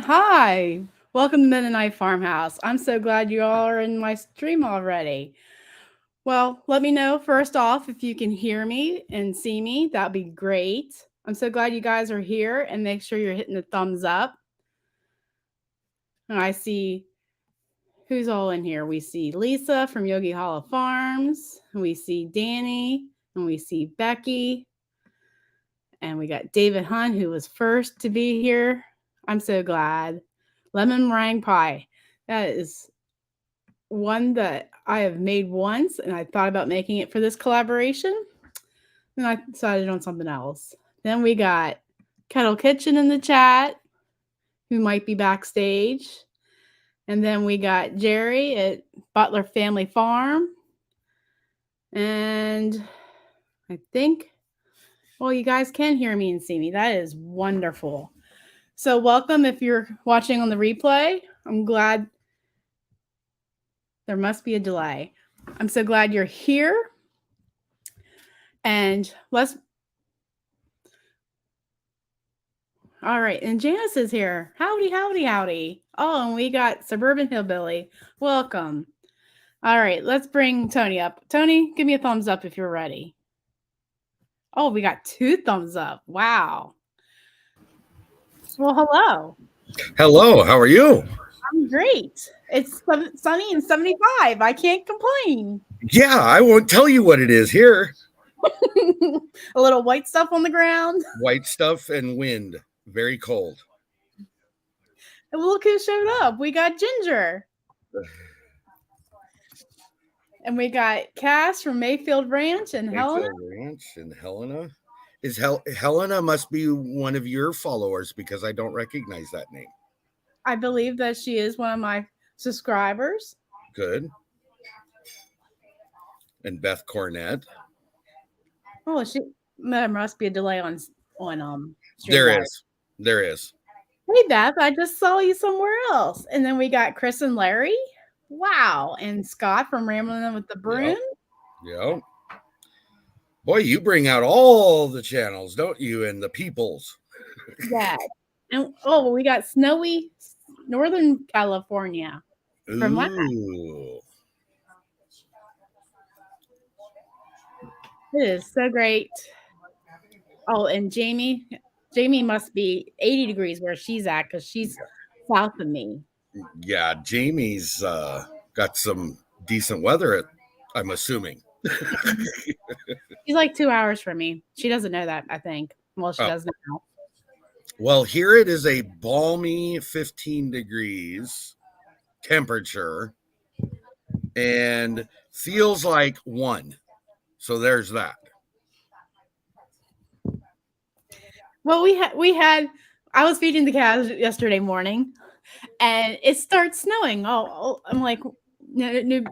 Hi. Welcome to Mennonite Farmhouse. I'm so glad you all are in my stream already. Well, let me know first off if you can hear me and see me. That'd be great. I'm so glad you guys are here and make sure you're hitting the thumbs up. And I see who's all in here. We see Lisa from Yogi Hollow Farms, and we see Danny, and we see Becky, and we got David Hunt, who was first to be here. I'm so glad. Lemon meringue pie. That is one that I have made once, and I thought about making it for this collaboration, and I decided on something else. Then we got Kettle Kitchen in the chat, who might be backstage. And then we got Jerry at Butler Family Farm. And I think, well, you guys can hear me and see me. That is wonderful. So welcome if you're watching on the replay. I'm glad. There must be a delay. I'm so glad you're here. And let's. All right. And Janice is here. Howdy, howdy, howdy. Oh, and we got Suburban Hillbilly. Welcome. All right. Let's bring Tony up. Tony, give me a thumbs up if you're ready. Oh, we got 2 thumbs up. Wow. Well, hello. Hello. How are you? I'm great. It's sunny and 75. I can't complain. Yeah, I won't tell you what it is here. A little white stuff on the ground. White stuff and wind. Very cold. And look who showed up. We got Ginger. And we got Cass from Mayfield Ranch and Helena. Ranch and Helena. Helena must be one of your followers because I don't recognize that name. I believe that she is one of my subscribers. Good. And Beth Cornett. Oh, there must be a delay on There is. Hey Beth, I just saw you somewhere else. And then we got Chris and Larry. Wow. And Scott from Rambling with the Broom. Yep. Boy, you bring out all the channels, don't you? And the peoples. Yeah. And we got snowy Northern California. From Ooh. It is so great. Oh, and Jamie must be 80 degrees where she's at because she's south of me. Yeah, Jamie's got some decent weather, I'm assuming. She's like 2 hours from me. She doesn't know that, I think. Well, she does now. Well, here it is a balmy 15 degrees temperature and feels like 1. So there's that. Well, I was feeding the calves yesterday morning and it starts snowing. Oh, I'm like, no.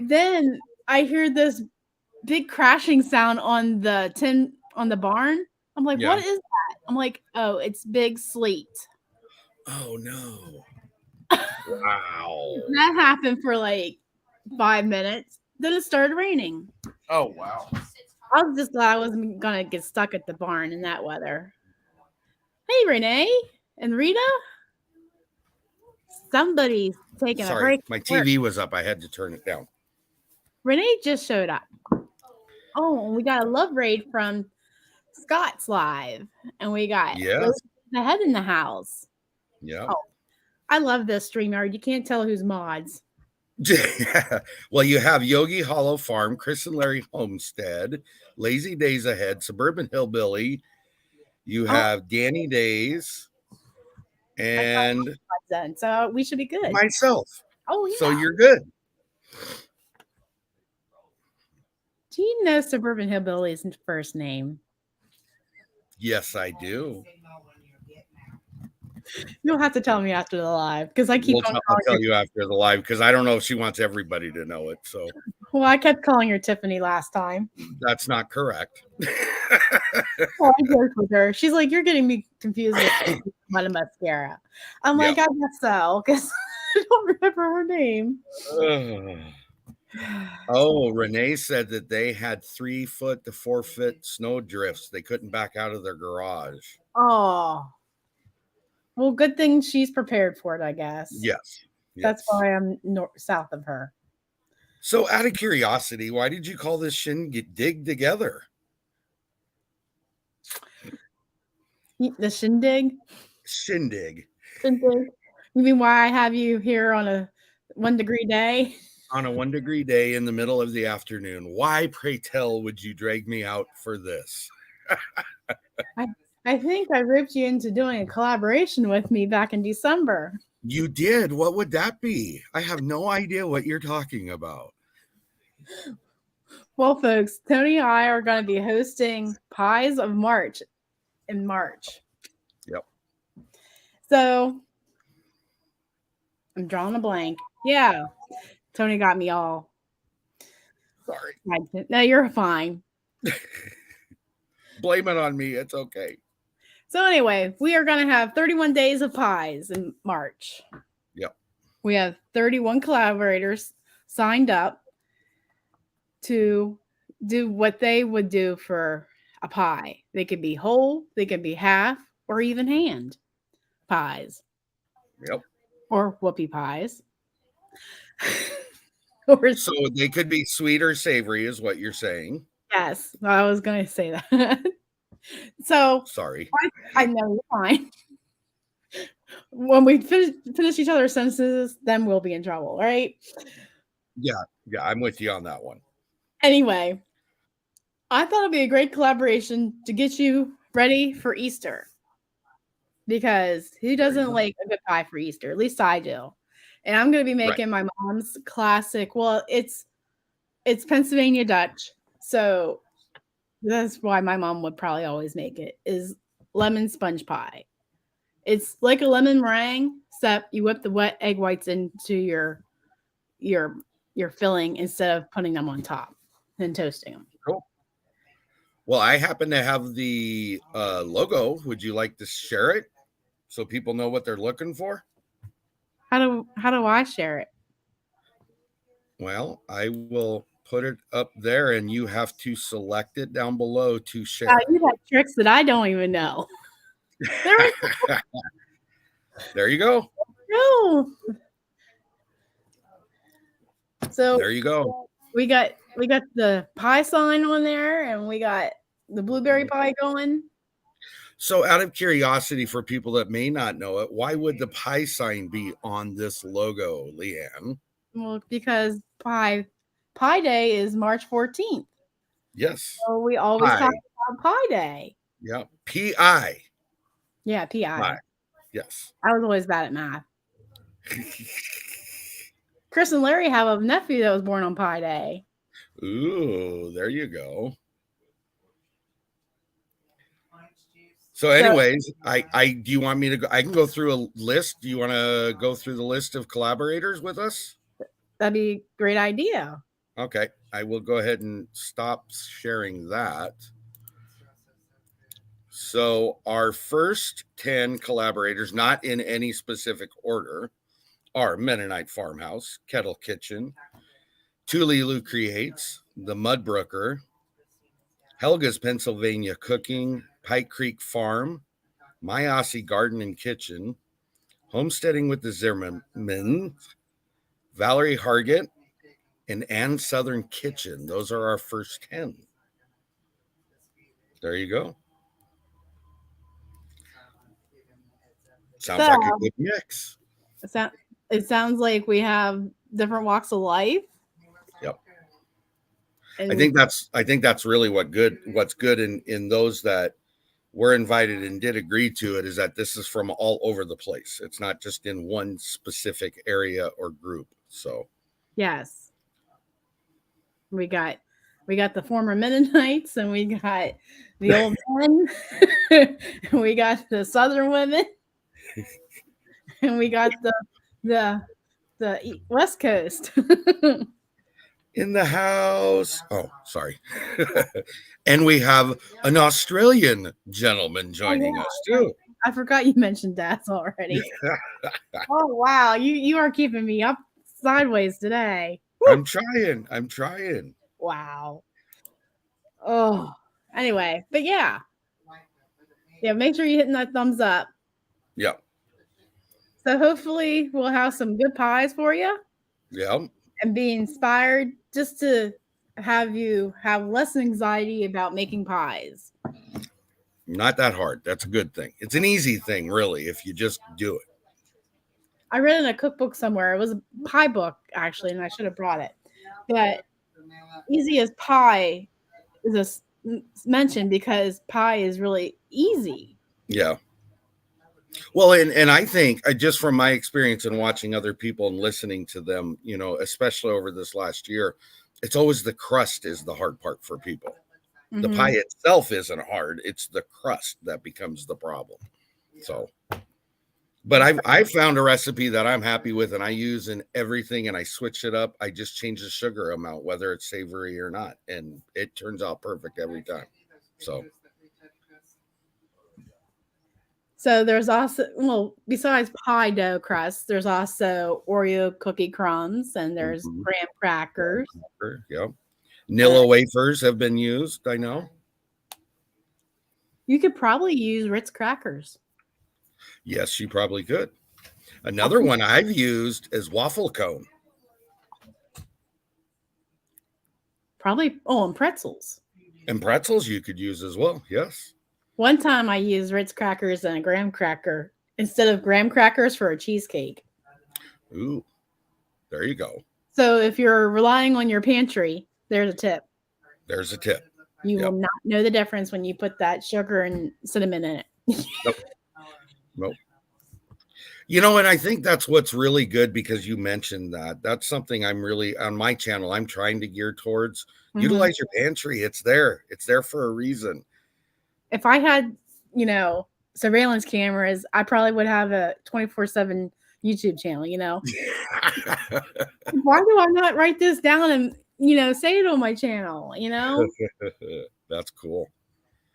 Then I hear this big crashing sound on the barn. I'm like, What is that? I'm like, oh, it's big sleet. Oh no. Wow. That happened for like 5 minutes. Then it started raining. Oh wow. I was just glad I wasn't gonna get stuck at the barn in that weather. Hey, Renee and Rita. Somebody's taking a break. My TV was up. I had to turn it down. Renee just showed up. Oh, and we got a love raid from Scott's Live. And we got the head in the house. Yeah. Oh, I love this StreamYard. You can't tell who's mods. Yeah. Well, you have Yogi Hollow Farm, Chris and Larry Homestead, Lazy Days Ahead, Suburban Hillbilly. You have Danny Days, and so we should be good. Myself. Oh yeah. So you're good. Do you know Suburban Hillbilly's first name? Yes, I do. You'll have to tell me after the live because I keep. I'll tell you after the live because I don't know if she wants everybody to know it. So. Well, I kept calling her Tiffany last time. That's not correct. I joked with her. She's like, "You're getting me confused with my mascara." I'm like, "I guess so," because I don't remember her name. Oh, Renee said that they had 3 foot to 4 foot snow drifts. They couldn't back out of their garage. Oh. Well, good thing she's prepared for it, I guess. Yes. That's Yes. why I'm south of her. So, out of curiosity, why did you call this shindig together? The shindig? Shindig Shindig? You mean why I have you here on a 1 degree day? on a 1 degree day in the middle of the afternoon. Why, pray tell, would you drag me out for this? I, I think I roped you into doing a collaboration with me back in December. You did. What would that be? I have no idea what you're talking about. Well, folks, Tony and I are going to be hosting Pies of March in March. Yep. So I'm drawing a blank. Yeah, Tony got me all. Sorry. No, you're fine. Blame it on me. It's okay. So anyway, we are going to have 31 days of pies in March. Yep. We have 31 collaborators signed up to do what they would do for a pie. They could be whole, they could be half, or even hand pies. Yep. Or whoopie pies. So they could be sweet or savory, is what you're saying. Yes, I was going to say that. So Sorry. I know you're fine. When we finish each other's sentences, then we'll be in trouble, right? Yeah, I'm with you on that one. Anyway, I thought it'd be a great collaboration to get you ready for Easter. Because who doesn't like a good pie for Easter? At least I do. And I'm going to be making my mom's classic. Well, it's Pennsylvania Dutch. So that's why my mom would probably always make it, is lemon sponge pie. It's like a lemon meringue, except you whip the wet egg whites into your filling instead of putting them on top and toasting them. Cool. Well, I happen to have the logo. Would you like to share it so people know what they're looking for? How do I share it? Well, I will put it up there, and you have to select it down below to share. You got tricks that I don't even know. There you go. No. So there you go. We got the pie sign on there, and we got the blueberry pie going. So, out of curiosity for people that may not know it, why would the pie sign be on this logo, Leanne? Well, because Pie Day is March 14th. Yes. So we always talk about Pie Day. Yeah. P-I. Yeah, P-I. Pie. Yes. I was always bad at math. Chris and Larry have a nephew that was born on Pie Day. Ooh, there you go. So anyways, I do you want me to go? I can go through a list. Do you want to go through the list of collaborators with us? That'd be a great idea. Okay. I will go ahead and stop sharing that. So our first 10 collaborators, not in any specific order, are Mennonite Farmhouse, Kettle Kitchen, Tulilu Creates, The Mudbrooker, Helga's Pennsylvania Cooking, Pike Creek Farm, My Aussie Garden and Kitchen, Homesteading with the Zimmerman, Valerie Hargett, and Ann Southern Kitchen. Those are our first 10. There you go. Sounds like a good mix. It sounds like we have different walks of life. Yep. I think that's really what's good in those that were invited and did agree to it, is that this is from all over the place. It's not just in one specific area or group. So yes, we got the former Mennonites, and we got the old men, and we got the Southern women, and we got the West Coast. in the house. Oh, sorry. And we have an Australian gentleman joining us too. I forgot you mentioned that already. Oh wow, you are keeping me up sideways today. I'm trying. Wow. Oh, anyway, but yeah, make sure you're hitting that thumbs up. Yeah. So hopefully we'll have some good pies for you Yeah. and be inspired just to have you have less anxiety about making pies. Not that hard. That's a good thing. It's an easy thing, really, if you just do it. I read in a cookbook somewhere. It was a pie book actually, and I should have brought it. But easy as pie is mentioned because pie is really easy. Yeah. Well, and I think just from my experience and watching other people and listening to them, especially over this last year, it's always the crust is the hard part for people. The pie Mm-hmm. itself isn't hard; it's the crust that becomes the problem. So, but I found a recipe that I'm happy with, and I use in everything, and I switch it up. I just change the sugar amount, whether it's savory or not, and it turns out perfect every time. So. So there's also, well, besides pie dough crust, there's also Oreo cookie crumbs and there's Mhm. graham crackers. Yeah. Uh, Nilla wafers have been used, I know. you could probably use Ritz crackers. Yes, you probably could. Another one I've used is waffle cone. Probably, oh, and pretzels. And pretzels you could use as well. Yes. One time I used Ritz crackers and a graham cracker instead of graham crackers for a cheesecake. Ooh, there you go. So if you're relying on your pantry, there's a tip. There's a tip. You Yep. will not know the difference when you put that sugar and cinnamon in it. Nope. Nope. And I think that's what's really good because you mentioned that. That's something I'm really on my channel. I'm trying to gear towards. Mhm. Utilize your pantry. It's there. It's there for a reason. If I had, surveillance cameras, I probably would have a 24/7 YouTube channel. Why do I not write this down and, say it on my channel, That's cool.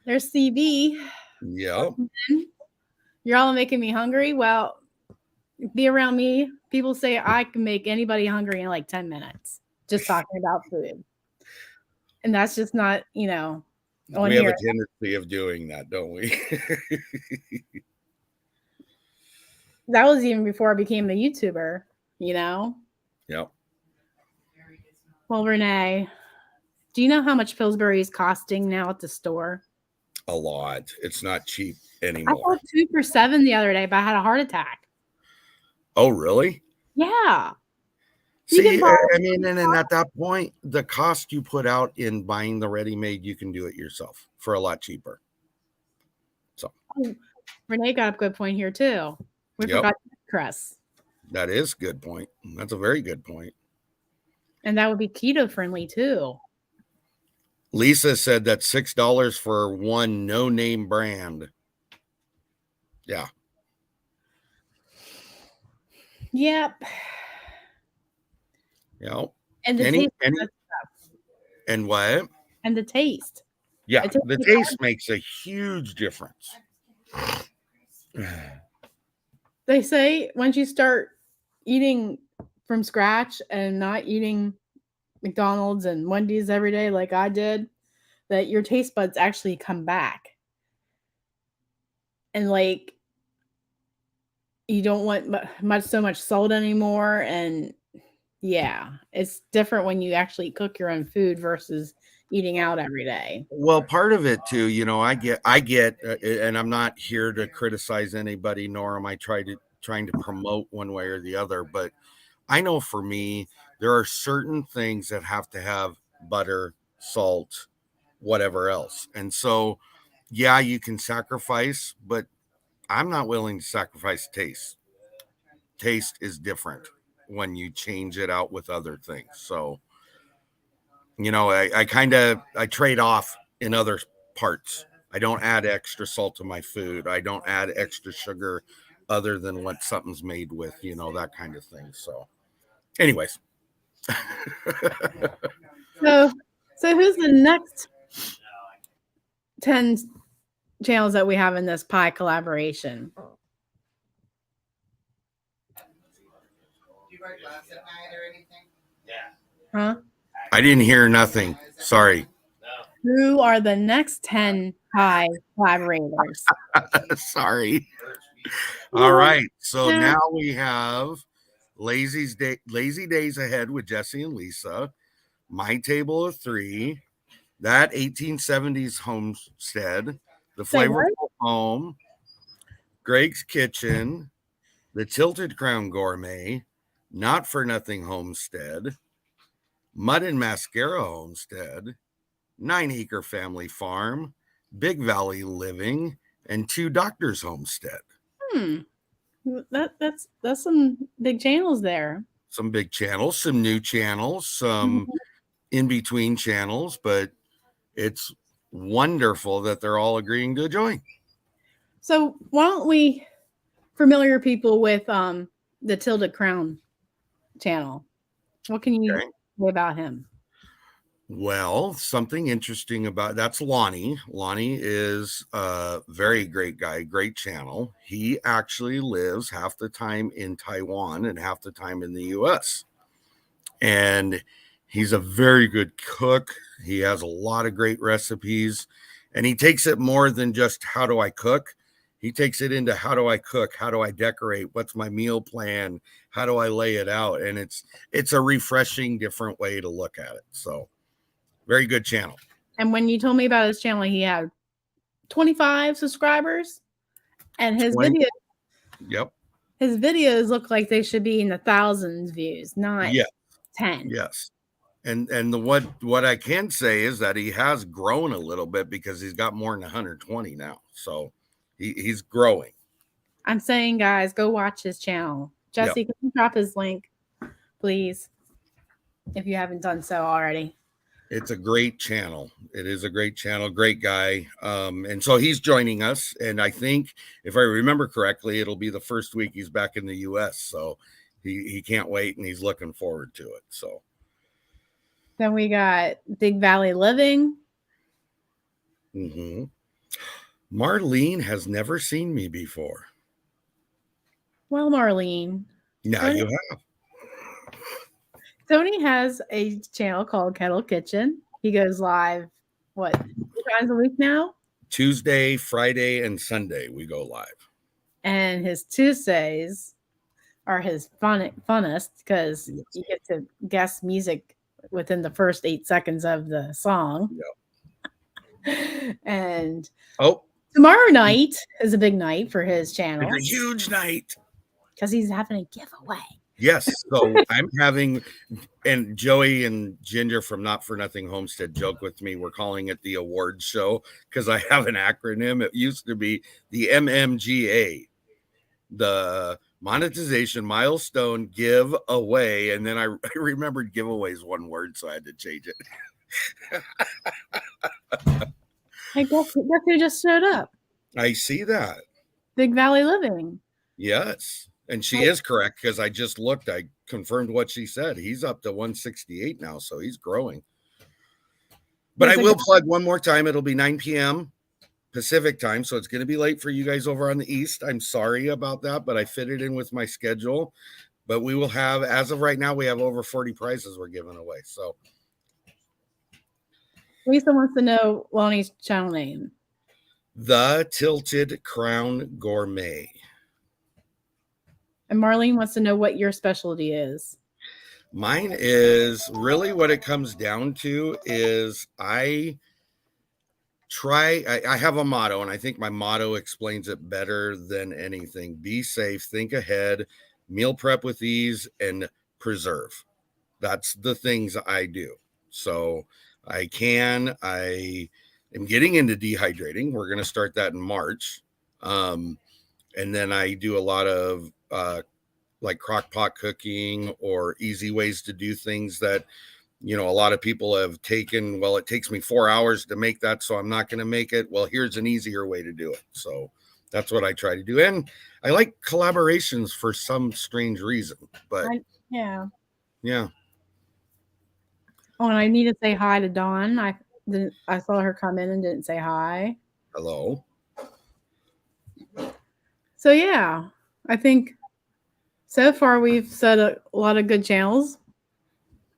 There's CB. Yeah. You're all making me hungry. Well, be around me. People say I can make anybody hungry in like 10 minutes just talking about food. And that's just not, on We have here. a tendency of doing that, don't we? That was even before I became a YouTuber, Yep. Well, Renee, do you know how much Pillsbury is costing now at the store? A lot. It's not cheap I anymore. bought 2 for $7 the other day, but I had a heart attack. Oh, really? Yeah. You can See, buy I mean, and at that point, the cost you put out in buying the ready-made, you can do it yourself for a lot cheaper. So, Renee got a good point here too. We yep, forgot crust. that is a good point. That's a very good point. And that would be keto friendly too. Lisa said that $6 for one no-name brand. Yeah. Yep. Yep. And the taste and what? and the taste. Yeah, It tastes the like taste makes a huge difference. They say once you start eating from scratch and not eating McDonald's and Wendy's every day like I did, that your taste buds actually come back. And like you don't want so much salt anymore, and yeah, it's different when you actually cook your own food versus eating out every day. Well, part of it too, I get, and I'm not here to criticize anybody, nor am I trying to promote one way or the other. But I know for me, there are certain things that have to have butter, salt, whatever else, and so yeah, you can sacrifice, but I'm not willing to sacrifice taste. Taste is different when you change it out with other things. So I trade off in other parts. I don't add extra salt to my food. I don't add extra sugar other than what something's made with, that kind of thing. So, anyways. So, who's the next 10 channels that we have in this pie collaboration? Huh? I didn't hear nothing. Sorry. Who are the next 10 pie collaborators? Sorry. All Well, right. So yeah. now we have Lazy Days Ahead with Jesse and Lisa, My Table of Three, that 1870s homestead, The Say what? Flavorful Home, Greg's Kitchen, The Tilted Crown Gourmet, Not for Nothing Homestead, Mud and Mascara Homestead, 9 Acre Family Farm, Big Valley Living, and Two Doctors Homestead. Hmm. That's some big channels there. Some big channels, some new channels, some in between channels, but it's wonderful that they're all agreeing to join. So why don't we familiar people with the Tilted Crown channel? What can you Okay. say about him? Well, something interesting about that's Lonnie. Lonnie is a very great guy, great channel. He actually lives half the time in Taiwan and half the time in the US. And he's a very good cook. He has a lot of great recipes, and he takes it more than just how do I cook. He takes it into how do I cook, how do I decorate, what's my meal plan, how do I lay it out, and it's a refreshing different way to look at it. So very good channel. And when you told me about his channel, he had 25 subscribers, and 20. Yep. his videos look like they should be in the thousands views, not Yeah. 10. Yes. And the what I can say is that he has grown a little bit because he's got more than 120 now. So he's growing. I'm saying, guys, go watch his channel. Yep. Jesse, can you drop his link, please, if you haven't done so already? It's a great channel. It is a great channel, great guy. And so he's joining us. And I think if I remember correctly, it'll be the first week he's back in the US. So he can't wait and he's looking forward to it. So Then we got Big Valley Living. Marlene has never seen me before. Well, Marlene. Now Tony, you have. Tony has a channel called Kettle Kitchen. He goes live, what, 2 times a week now? Tuesday, Friday, and Sunday we go live. And his Tuesdays are his funnest because Yes. you get to guess music within the first 8 seconds of the song. Yep. And Oh, tomorrow night is a big night for his channel it's a huge night. because he's having a giveaway. Yes. So I'm having, and Joey and Ginger from Not for Nothing Homestead joke with me. We're calling it the award show because I have an acronym. It used to be the MMGA, the monetization milestone give away. And then I remembered giveaways one word, so I had to change it. I guess who just showed up? I see that. Big Valley Living. Yes. And she is correct because I just looked. I confirmed what she said. He's up to 168 now, so he's growing. But I will plug one more time. It'll be 9 p.m. Pacific time, so it's going to be late for you guys over on the East. I'm sorry about that, but I fit it in with my schedule. But we will have, as of right now, we have over 40 prizes we're giving away. So Lisa wants to know Lonnie's channel name. The Tilted Crown Gourmet. And Marlene wants to know what your specialty is. Mine is really what it comes down to is I have a motto, and I think my motto explains it better than anything. Be safe, think ahead, meal prep with ease, and preserve. That's the things I do. So I am getting into dehydrating. We're going to start that in March. And then I do a lot of like crock pot cooking or easy ways to do things that, a lot of people have taken. Well, it takes me 4 hours to make that, so I'm not going to make it. Well, here's an easier way to do it. So that's what I try to do. And I like collaborations for some strange reason, but yeah. Oh, and I need to say hi to Dawn. I saw her come in and didn't say hi. Hello. So yeah, I think so far we've said a lot of good channels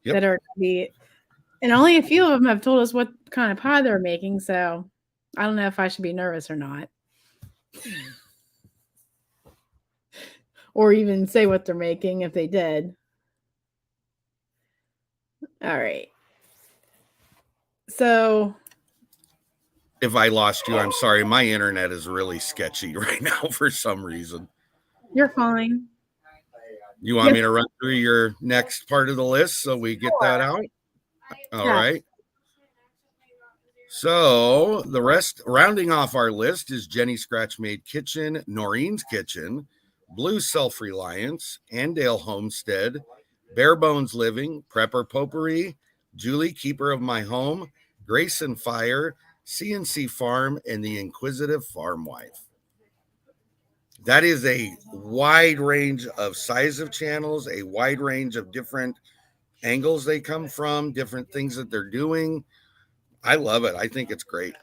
that are going to be, and only a few of them have told us what kind of pie they're making. So I don't know if I should be nervous or not. or even say what they're making if they did. All right. So If I lost you, I'm sorry. My internet is really sketchy right now for some reason. you're fine. You want Yes, me to run through your next part of the list so we get that out? All yeah. right. So the rest, rounding off our list, is Jenny Scratch Made Kitchen, Noreen's Kitchen, Blue Self Reliance, Andale Homestead, Bare Bones Living, Prepper Potpourri, Julie Keeper of My Home, Grace and Fire, CNC Farm, and The Inquisitive Farm Wife. That is a wide range of size of channels, a wide range of different angles they come from, different things that they're doing. I love it. I think it's great.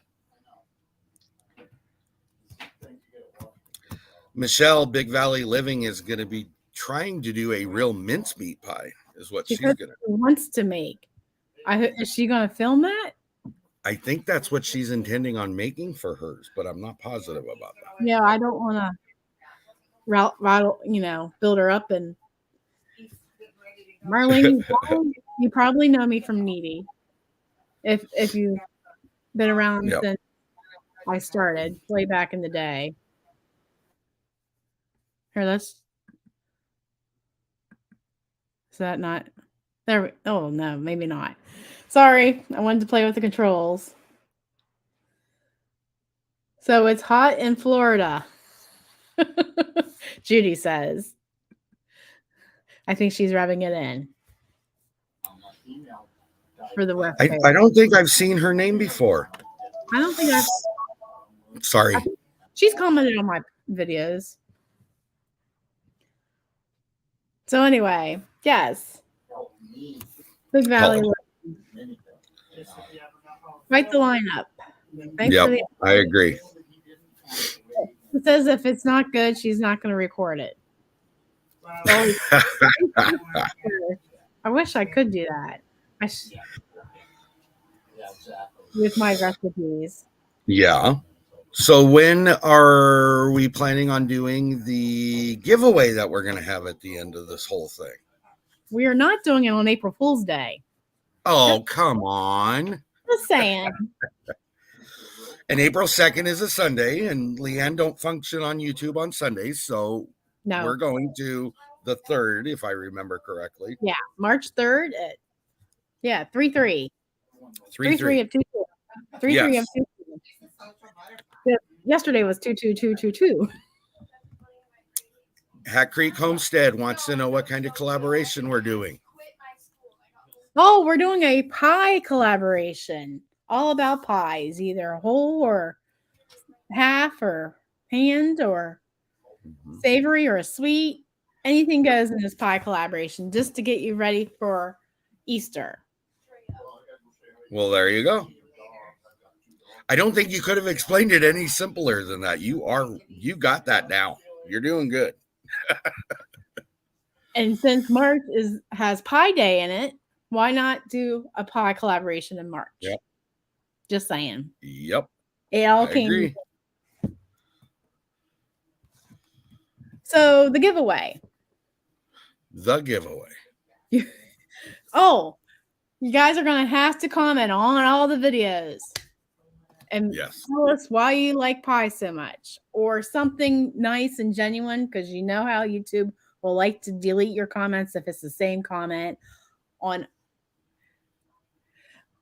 Michelle, Big Valley Living, is going to be trying to do a real mincemeat pie, is what She she's said going to. she wants to make. Is she going to film that? I think that's what she's intending on making for hers, but I'm not positive about that. Yeah, I don't want to rattle, build her up. And Marlene, you probably know me from Needy. If you've been around Yep. since I started way back in the day. Here, let's. Is that not there? Oh no, maybe not. Sorry, I wanted to play with the controls. So it's hot in Florida. Judy says. I think she's rubbing it in for the West Coast. I don't think I've seen her name before. I don't think I've. Sorry. She's commented on my videos. So anyway, yes. Big Valley. Write the lineup. Thanks Yep, for the. I agree. It says if it's not good, she's not going to record it. Well, I wish I could do that. With my recipes. Yeah. So when are we planning on doing the giveaway that we're going to have at the end of this whole thing? We are not doing it on April Fool's Day. Oh, come on. Just saying. And April 2nd is a Sunday, and Leanne don't function on YouTube on Sundays, so No. we're going to the 3rd, if I remember correctly. Yeah, March 3rd at 3-3. 3-3 of 2. 3-3 of 2. Yesterday was 2-2-2-2-2. Hat Creek Homestead wants to know what kind of collaboration we're doing. Oh, we're doing a pie collaboration. All about pies, either whole or half or hand or savory or sweet. Anything goes in this pie collaboration just to get you ready for Easter. Well, there you go. I don't think you could have explained it any simpler than that. You got that down. You're doing good. And since March has Pie Day in it, why not do a pie collaboration in March? Yep. Just saying. Yep. It all came. So the giveaway. Oh, you guys are going to have to comment on all the videos and tell us why you like pie so much, or something nice and genuine, because you know how YouTube will like to delete your comments if it's the same comment on.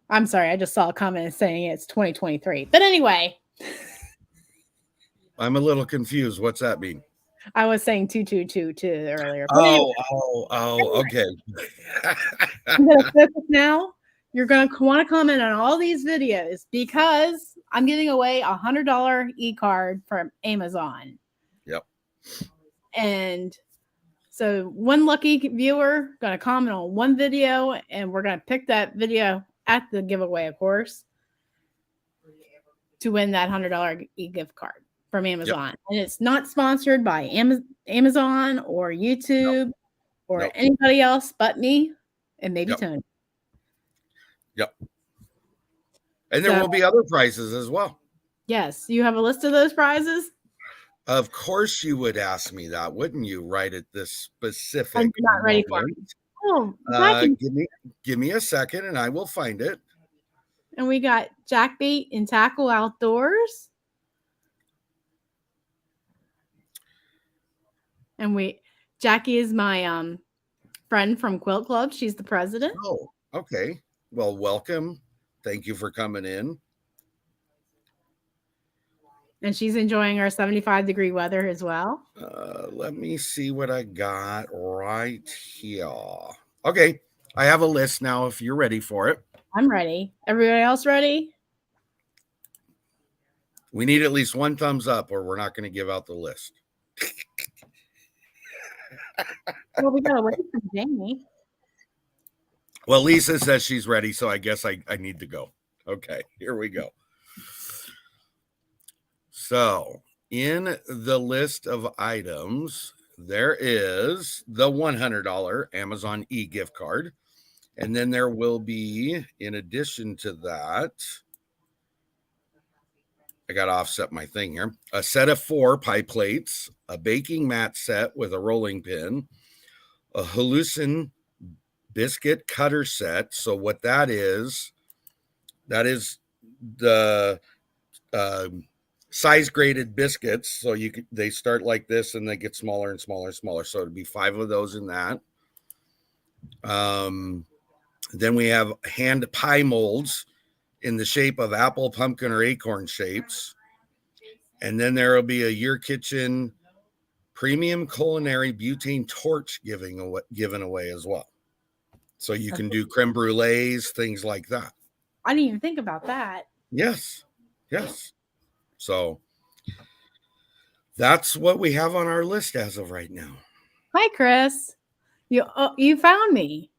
I'm sorry, I just saw a comment saying it's 2023. But anyway. I'm a little confused. What's that mean? I was saying 2222 earlier. But anyway. Okay. I'm going to focus now. You're going to want to comment on all these videos because I'm giving away a $100 e-card from Amazon. Yep. And so one lucky viewer going to comment on one video, and we're going to pick that video at the giveaway, of course, to win that $100 e-gift card from Amazon. Yep. And it's not sponsored by Amazon or YouTube or anybody else but me and maybe Tony. Yep. And there will be other prizes as well. Yes. You have a list of those prizes? Of course you would ask me that, wouldn't you? Right at this I'm specific not ready for it. moment. Oh, Jackie. Give me a second and I will find it. And we got Jackbait and Tackle Outdoors. And Jackie is my friend from Quilt Club. She's the president. Oh, okay. Well, welcome. Thank you for coming in. And she's enjoying our 75-degree weather as well. Let me see what I got right here. Okay, I have a list now if you're ready for it. I'm ready. Everybody else ready? We need at least one thumbs up or we're not going to give out the list. Well, we gotta wait for Jamie. Well, Lisa says she's ready, so I guess I need to go. Okay, here we go. So, in the list of items, there is the $100 Amazon e-gift card. And then there will be, in addition to that, I got to offset my thing here, a set of 4 pie plates, a baking mat set with a rolling pin, a hallucin biscuit cutter set. So what that is the size graded biscuits. So they start like this and they get smaller and smaller and smaller. So it'd be 5 of those in that. Then we have hand pie molds in the shape of apple, pumpkin, or acorn shapes. And then there will be a Your Kitchen premium culinary butane torch given away as well. So you can do creme brulees, things like that. I didn't even think about that. Yes. So that's what we have on our list as of right now. Hi, Chris. You found me.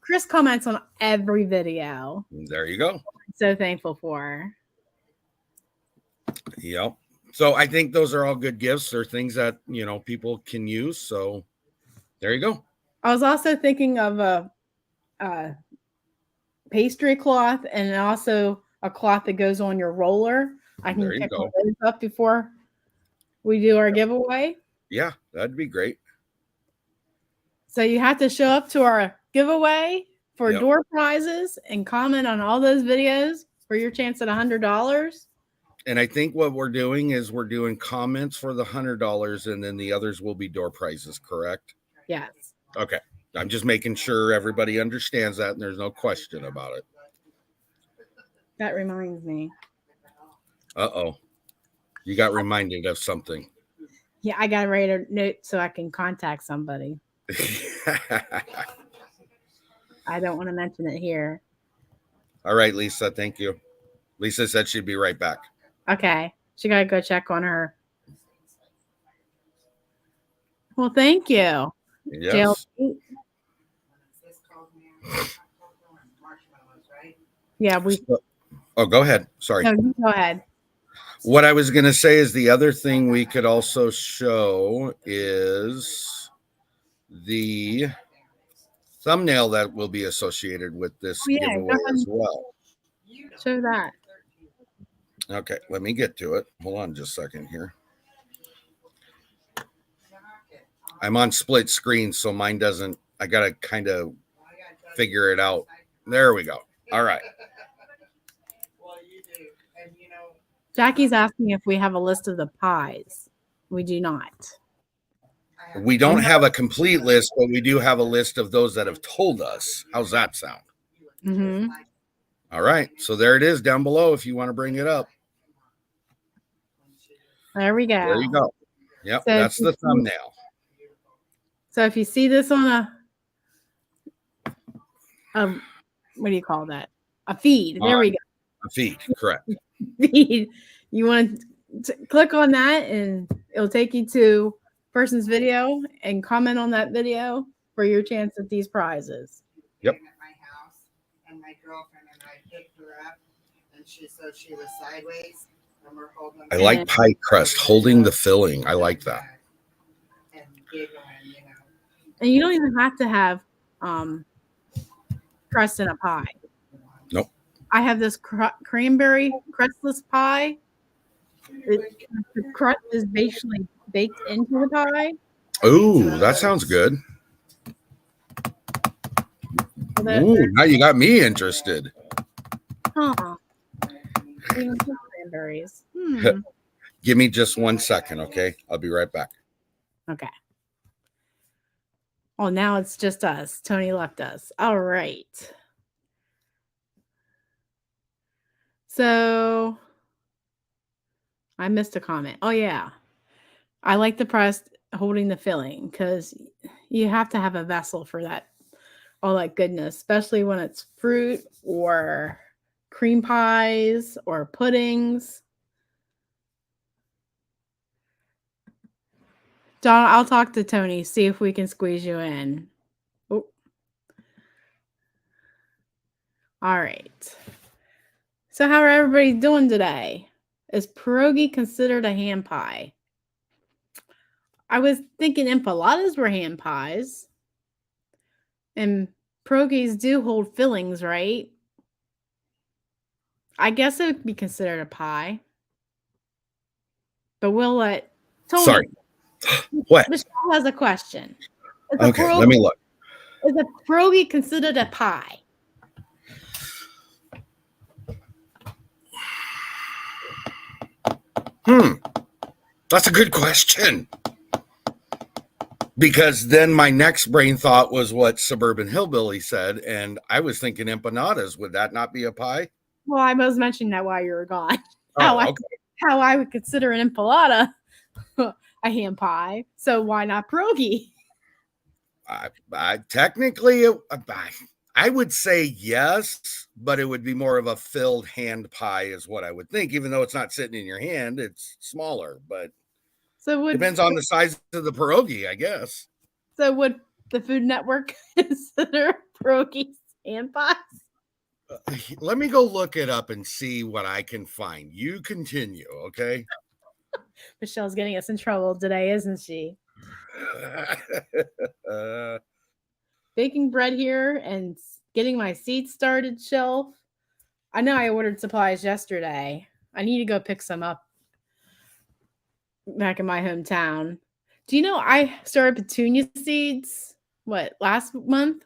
Chris comments on every video. There you go. I'm so thankful for her. Yep. So I think those are all good gifts. They're things that, people can use. So there you go. I was also thinking of a pastry cloth and also a cloth that goes on your roller. I can pick those up before we do our giveaway. Yeah, that'd be great. So you have to show up to our giveaway for door prizes and comment on all those videos for your chance at $100. And I think what we're doing is we're doing comments for the $100 and then the others will be door prizes, correct? Yes. Okay. I'm just making sure everybody understands that and there's no question about it. That reminds me. Uh-oh. You got reminded of something. Yeah, I got to write a note so I can contact somebody. I don't want to mention it here. All right, Lisa. Thank you. Lisa said she'd be right back. Okay. She got to go check on her. Well, thank you. Yes. Yeah, Oh, go ahead. Sorry. No, go ahead. What I was going to say is the other thing we could also show is the thumbnail that will be associated with this giveaway as well. Show that. Okay, let me get to it. Hold on just a second here. I'm on split screen, so mine doesn't. I got to kind of figure it out. There we go. All right. Jackie's asking if we have a list of the pies. We do not. We don't have a complete list, but we do have a list of those that have told us. How's that sound? Mm-hmm. All right. So there it is down below if you want to bring it up. There we go. There you go. Yep, so that's the thumbnail. So if you see this on what do you call that? A feed. There we go. A feed, correct. Feed. You want to click on that and it'll take you to person's video and comment on that video for your chance at these prizes. Yep. At my house, and my girlfriend and I picked her up, and she was sideways, and we're holding. I like pie crust, holding the filling. I like that. And giggling, And you don't even have to have crust in a pie. Nope. I have this cranberry crustless pie. The crust is basically baked into the pie. Ooh, that sounds good. Although Ooh, now you got me interested. huh, even some cranberries. Hmm. Give me just 1 second, okay? I'll be right back. Okay. Oh, now it's just us. Tony left us. All right. So I missed a comment. Oh yeah. I like the press holding the filling because you have to have a vessel for that, all that goodness, especially when it's fruit or cream pies or puddings. Don, I'll talk to Tony, see if we can squeeze you in. Oh. All right. So how are everybody doing today? Is pierogi considered a ham pie? I was thinking empanadas were ham pies. And pierogies do hold fillings, right? I guess it would be considered a pie. But we'll let Tony. Sorry. What? Michelle has a question. Okay, let me look. Is a pierogi considered a pie? That's a good question. Because then my next brain thought was what Suburban Hillbilly said, and I was thinking empanadas. Would that not be a pie? Well, I was mentioning that while you were gone. Oh, okay. How I would consider an empanada a ham pie. So why not pierogi? Technically, I would say yes, but it would be more of a filled hand pie, is what I would think. Even though it's not sitting in your hand, it's smaller, but So depends on the size of the pierogi, I guess. So would the Food Network consider pierogies ham pies? Let me go look it up and see what I can find. You continue, okay? Michelle's getting us in trouble today, isn't she? Baking bread here and getting my seeds started shelf. I know I ordered supplies yesterday. I need to go pick some up back in my hometown. Do you know I started petunia seeds? What, last month?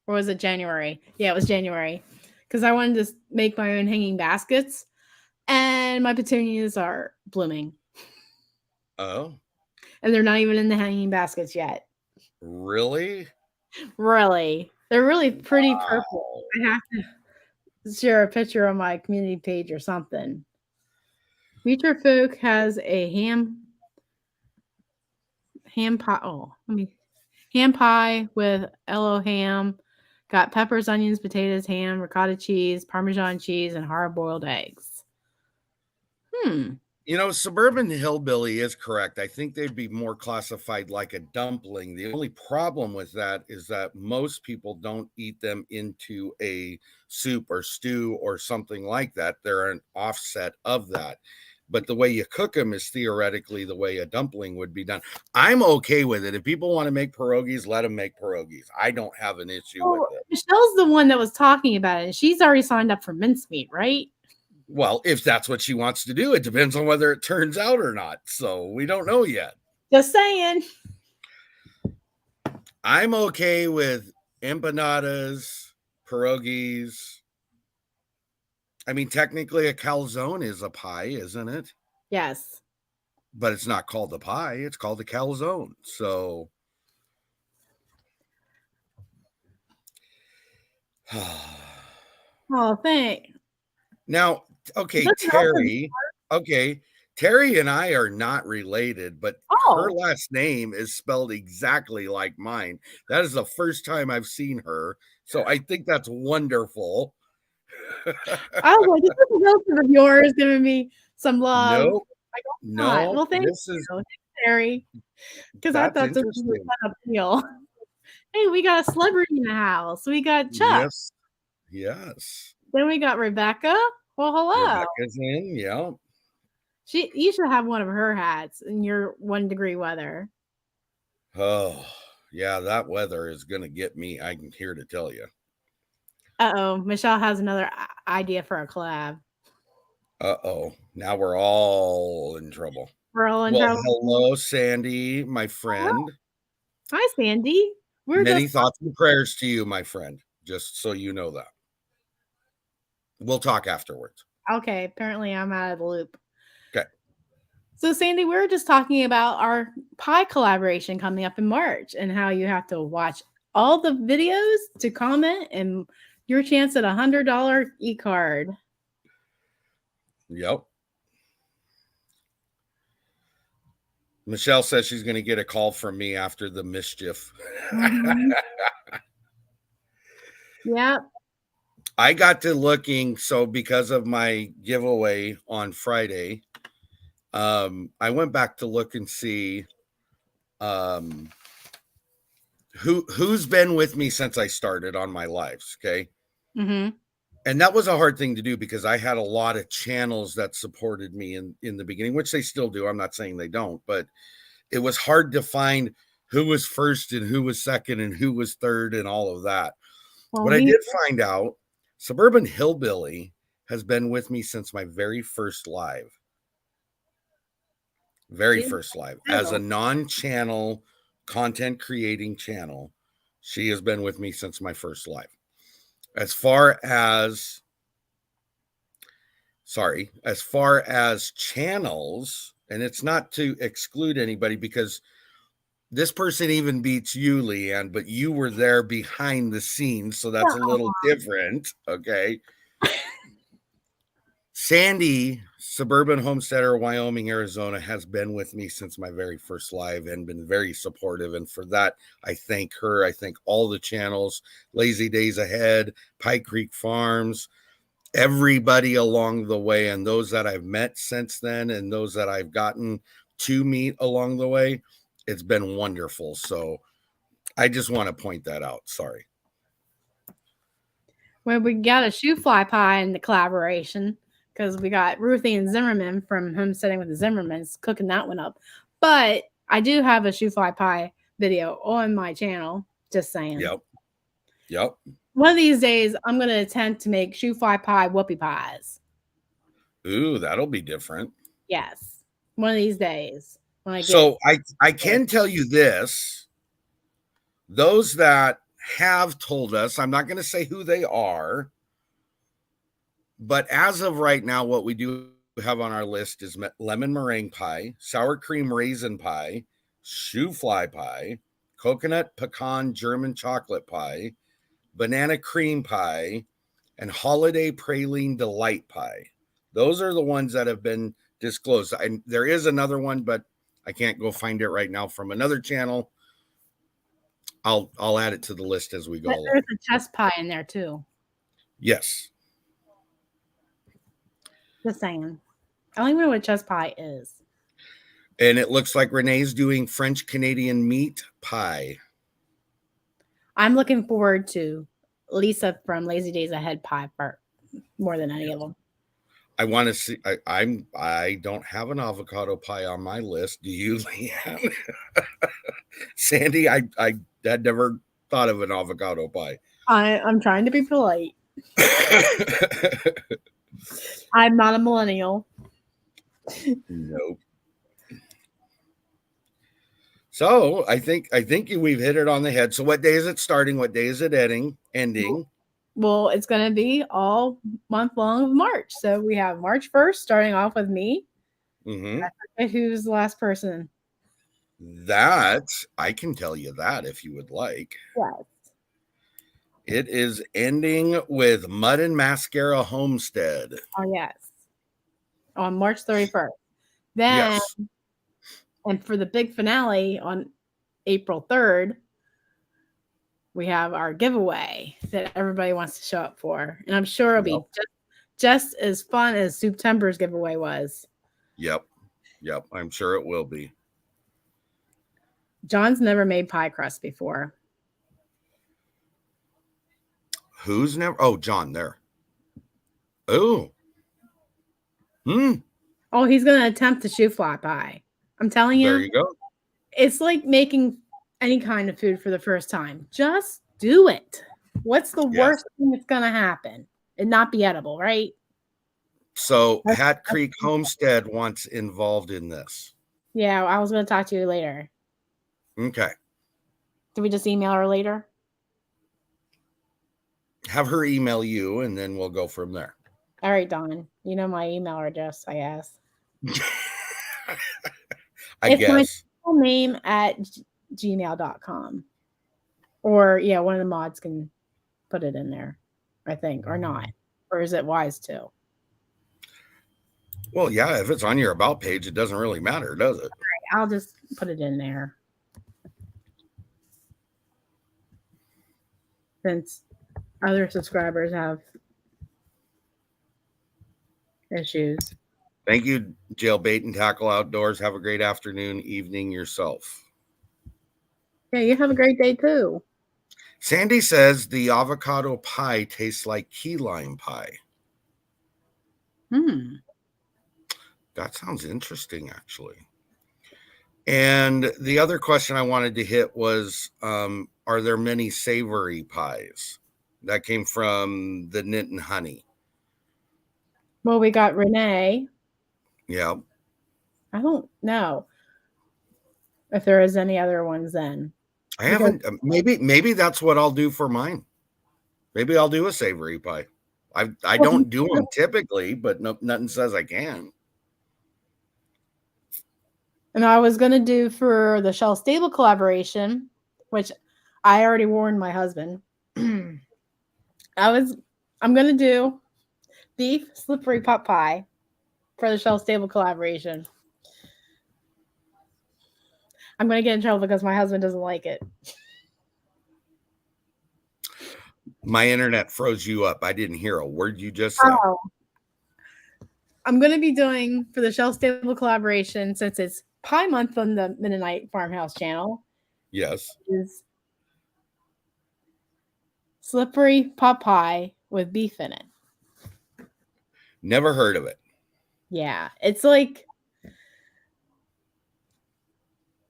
Or was it January? Yeah, it was January. Because I wanted to make my own hanging baskets. And my petunias are blooming. Oh. And they're not even in the hanging baskets yet. Really? Really. They're really pretty purple. I have to share a picture on my community page or something. Future Folk has a ham pie. Oh, ham pie with yellow ham. Got peppers, onions, potatoes, ham, ricotta cheese, Parmesan cheese, and hard boiled eggs. You know, Suburban Hillbilly is correct. I think they'd be more classified like a dumpling. The only problem with that is that most people don't eat them into a soup or stew or something like that. They're an offset of that. But the way you cook them is theoretically the way a dumpling would be done. I'm okay with it. If people want to make pierogies, let them make pierogies. I don't have an issue with it. Michelle's the one that was talking about it, and she's already signed up for mincemeat, right? Well, if that's what she wants to do, it depends on whether it turns out or not. So we don't know yet. Just saying. I'm okay with empanadas, pierogies. I mean, technically, a calzone is a pie, isn't it? Yes. But it's not called a pie. It's called a calzone. So. Oh, thanks. Now, okay, Terry. Okay, Terry and I are not related, but her last name is spelled exactly like mine. That is the first time I've seen her. So I think that's wonderful. Oh, well, this is a relative of yours giving me some love. Nope. No. Well, thank you, Terry. Because I thought this was a appeal. Hey, we got a celebrity in the house. We got Chuck. Yes. Then we got Rebecca. Well, hello. Rebecca's in, yeah. You should have one of her hats in your 1 degree weather. Oh, yeah, that weather is going to get me. I'm here to tell you. Uh-oh, Michelle has another idea for a collab. Uh-oh. Now we're all in trouble. We're all in Well, trouble. hello, Sandy, my friend. Hi, Sandy. We're Many just thoughts and prayers to you, my friend, just so you know that. We'll talk afterwards. okay. Apparently, I'm out of the loop. Okay. So, Sandy, we were just talking about our pie collaboration coming up in March and how you have to watch all the videos to comment and your chance at $100 e-card. Yep. Michelle says she's going to get a call from me after the mischief. Mhm. Yep. I got to looking, so because of my giveaway on Friday, I went back to look and see who's been with me since I started on my lives, okay? Mm-hmm. And that was a hard thing to do because I had a lot of channels that supported me in the beginning, which they still do. I'm not saying they don't, but it was hard to find who was first and who was second and who was third and all of that. Well, What I did find out, Suburban Hillbilly has been with me since my very first live. Very first live. As a non-channel content creating channel, she has been with me since my first live. As far as channels, and it's not to exclude anybody because this person even beats you, Leanne, but you were there behind the scenes, so that's a little different, okay? Sandy, suburban homesteader, Wyoming, Arizona, has been with me since my very first live and been very supportive. And for that, I thank her. I thank all the channels, Lazy Days Ahead, Pike Creek Farms, everybody along the way, and those that I've met since then and those that I've gotten to meet along the way. It's been wonderful. So I just want to point that out. Sorry. Well, we got a shoe fly pie in the collaboration because we got Ruthie and Zimmerman from Homesteading with the Zimmermans cooking that one up. But I do have a shoe fly pie video on my channel. Just saying. Yep. One of these days, I'm going to attempt to make shoe fly pie whoopie pies. Ooh, that'll be different. Yes. One of these days. So I can tell you this. Those that have told us, I'm not going to say who they are, but as of right now, what we do have on our list is lemon meringue pie, sour cream raisin pie, shoe fly pie, coconut pecan German chocolate pie, banana cream pie, and holiday praline delight pie. Those are the ones that have been disclosed. There is another one, but I can't go find it right now from another channel. I'll add it to the list as we go along. There's a chest pie in there too. Yes. Just saying. I don't even know what chest pie is. And it looks like Renee's doing French Canadian meat pie. I'm looking forward to Lisa from Lazy Days Ahead pie more than any of them. I want to see. I don't have an avocado pie on my list. Do you, Leanne? Sandy, I had never thought of an avocado pie. I'm trying to be polite. I'm not a millennial. Nope. So I think we've hit it on the head. So what day is it starting? What day is it ending? Well, it's going to be all month long of March. So we have March 1st starting off with me. Mm-hmm. I forget who's the last person. That I can tell you that if you would like. Yes. It is ending with Mud and Mascara Homestead. Oh, yes. On March 31st. Then, yes. And for the big finale on April 3rd, we have our giveaway that everybody wants to show up for. And I'm sure it'll be just as fun as September's giveaway was. Yep. I'm sure it will be. John's never made pie crust before. Who's never? Oh, John there. Oh. Oh, he's going to attempt the shoe fly pie. I'm telling you. There you go. It's like making any kind of food for the first time. Just do it. What's the worst thing that's going to happen? It not be edible, right? So Hat Creek Homestead wants involved in this. Yeah, I was going to talk to you later. Okay. Did we just email her later? Have her email you, and then we'll go from there. All right, Dawn. You know my email address, I guess. I guess. My name at gmail.com. Or, yeah, one of the mods can put it in there, I think, or not. Or is it wise to? Well, yeah, if it's on your About page, it doesn't really matter, does it? Right, I'll just put it in there. Since other subscribers have issues. Thank you, Jailbait and Tackle Outdoors. Have a great afternoon, evening yourself. Yeah, you have a great day too. Sandy says the avocado pie tastes like key lime pie. That sounds interesting, actually. And the other question I wanted to hit was, are there many savory pies? That came from the Knit and Honey. Well, we got Renee. Yeah. I don't know if there is any other ones then. I haven't. Maybe that's what I'll do for mine. Maybe I'll do a savory pie. I don't do them typically, but nothing says I can. And I was going to do for the Shell Stable collaboration, which I already warned my husband. I'm going to do beef slippery pot pie for the Shell Stable collaboration. I'm going to get in trouble because my husband doesn't like it. My internet froze you up. I didn't hear a word you just said. Oh. I'm going to be doing for the Shell Stable collaboration, since it's Pie Month on the Mennonite Farmhouse channel. Yes. Is slippery pot pie with beef in it. Never heard of it. Yeah, it's like,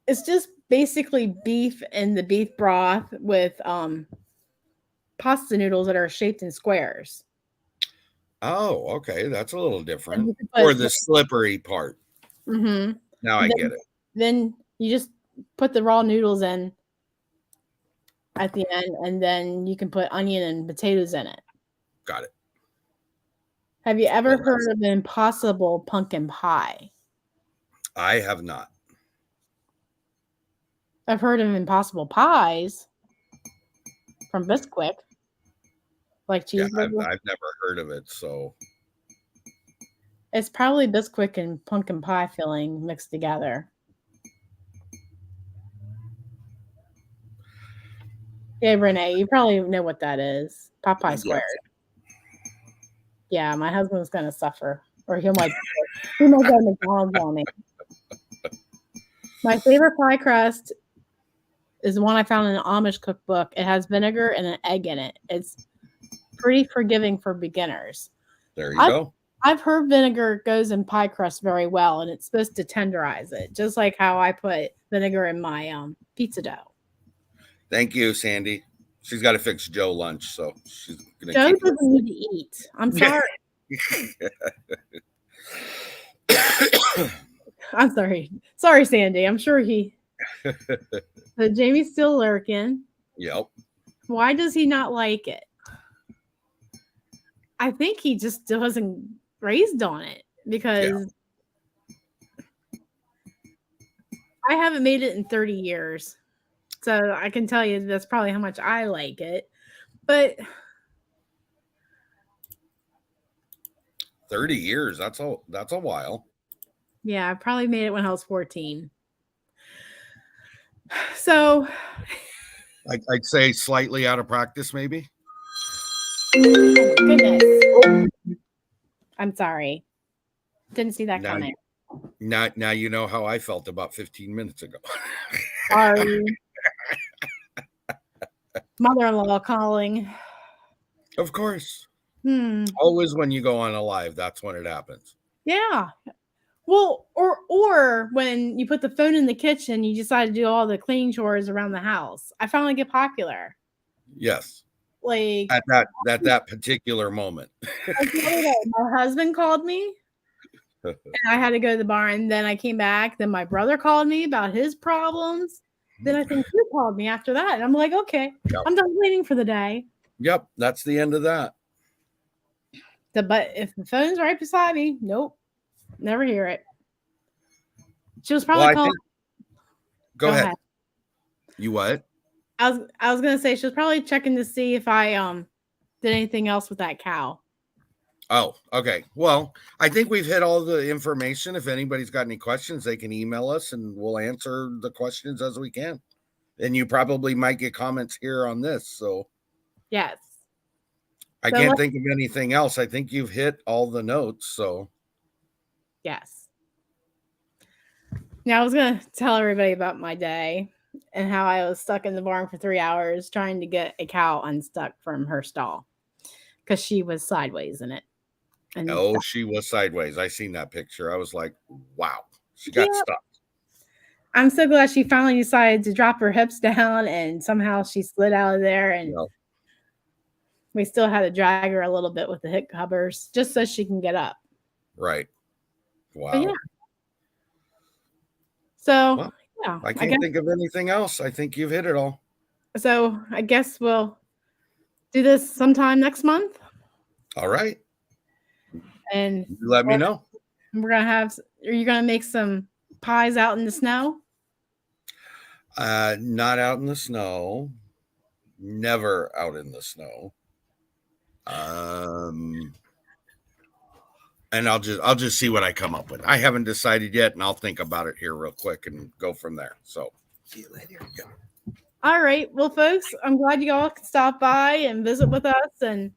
it's just basically beef and the beef broth with pasta noodles that are shaped in squares. Oh, okay. That's a little different. Or the slippery part. Mm-hmm. Now I get it. Then you just put the raw noodles in at the end, and then you can put onion and potatoes in it. Got it. Have you ever heard of Impossible Pumpkin Pie? I have not. I've heard of Impossible Pies from Bisquick, like cheeseburger. Yeah, I've never heard of it, so it's probably Bisquick and pumpkin pie filling mixed together. Yeah, Renee, you probably know what that is. Popeye squared. Yeah, my husband's gonna suffer, or he might go to McDonald's on me. My favorite pie crust is the one I found in an Amish cookbook. It has vinegar and an egg in it. It's pretty forgiving for beginners. There you go. I've heard vinegar goes in pie crust very well, and it's supposed to tenderize it, just like how I put vinegar in my pizza dough. Thank you, Sandy. She's got to fix Joe lunch, so she's gonna. Joe doesn't need to eat. I'm sorry. I'm sorry. Sorry, Sandy. I'm sure he. But Jamie's still lurking. Yep. Why does he not like it? I think he just wasn't raised on it, because I haven't made it in 30 years. So I can tell you that's probably how much I like it. But 30 years, that's a while. Yeah, I probably made it when I was 14. So I'd say slightly out of practice, maybe. Goodness. I'm sorry. Didn't see that coming. Now you know how I felt about 15 minutes ago. Sorry. Mother-in-law calling. Of course. Always when you go on a live, that's when it happens. Yeah. Well, or when you put the phone in the kitchen, you decide to do all the cleaning chores around the house. I found it get popular. Yes. like at that particular moment. like the other day, my husband called me and I had to go to the barn. Then I came back. Then my brother called me about his problems. Then I think you called me after that. And I'm like, okay, Yep. I'm done waiting for the day. Yep, that's the end of that. But if the phone's right beside me, nope, never hear it. She was probably calling. Go ahead. You what? I was gonna say she was probably checking to see if I did anything else with that cow. Oh, okay. Well, I think we've hit all the information. If anybody's got any questions, they can email us and we'll answer the questions as we can. And you probably might get comments here on this. So Yes. I can't think of anything else. I think you've hit all the notes. So yes. Now I was gonna tell everybody about my day and how I was stuck in the barn for 3 hours trying to get a cow unstuck from her stall because she was sideways in it. And she was sideways. I seen that picture. I was like, wow, she got stuck. I'm so glad she finally decided to drop her hips down and somehow she slid out of there. And we still had to drag her a little bit with the hip covers just so she can get up. Right. Wow. But yeah. So, yeah. I can't think of anything else. I think you've hit it all. So I guess we'll do this sometime next month. All right. And you let me know. We're going to are you going to make some pies out in the snow? Not out in the snow. Never out in the snow. And I'll just see what I come up with. I haven't decided yet, and I'll think about it here real quick and go from there. So see you later. Yeah. All right. Well, folks, I'm glad you all could stop by and visit with us and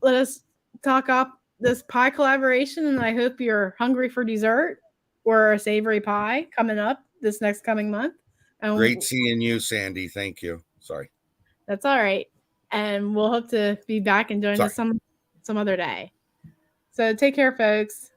let us talk up this pie collaboration. And I hope you're hungry for dessert or a savory pie coming up this next coming month. And great seeing you, Sandy. Thank you. Sorry. That's all right. And we'll hope to be back and join us some other day. So take care, folks.